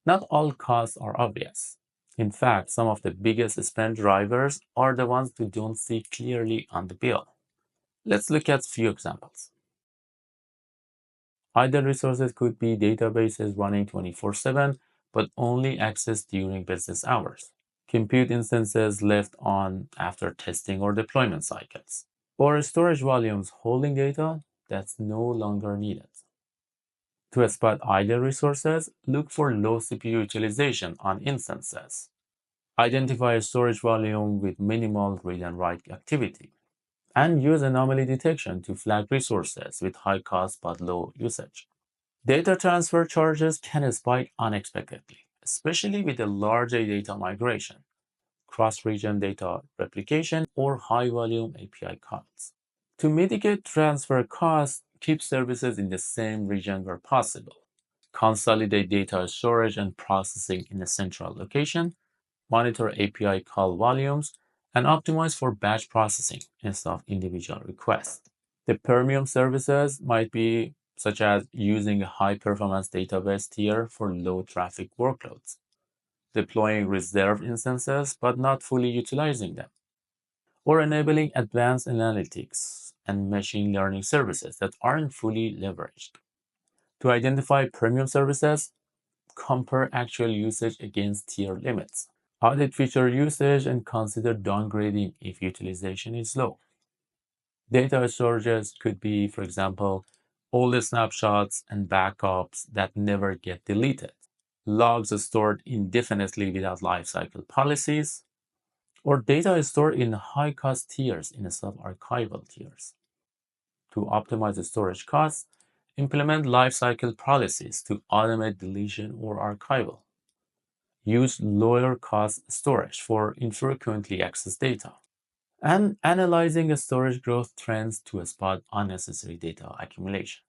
Not all costs are obvious. In fact, some of the biggest spend drivers are the ones you don't see clearly on the bill. Let's look at a few examples. Idle resources could be databases running 24/7 but only accessed during business hours. Compute instances left on after testing or deployment cycles. Or storage volumes holding data that's no longer needed. To spot idle resources, look for low CPU utilization on instances. Identify a storage volume with minimal read and write activity. And use anomaly detection to flag resources with high cost but low usage. Data transfer charges can spike unexpectedly, especially with a large data migration, cross-region data replication, or high-volume API calls. To mitigate transfer costs, keep services in the same region where possible. Consolidate data storage and processing in a central location, monitor API call volumes, and optimize for batch processing instead of individual requests. The premium services might be such as using a high-performance database tier for low-traffic workloads, deploying reserved instances but not fully utilizing them, or enabling advanced analytics and machine learning services that aren't fully leveraged. To identify premium services, compare actual usage against tier limits. Audit feature usage and consider downgrading if utilization is low. Data storages could be, for example, older snapshots and backups that never get deleted, logs stored indefinitely without lifecycle policies, or data stored in high-cost tiers instead of archival tiers. To optimize the storage costs, implement lifecycle policies to automate deletion or archival. Use lower-cost storage for infrequently accessed data. And analyzing storage growth trends to spot unnecessary data accumulation.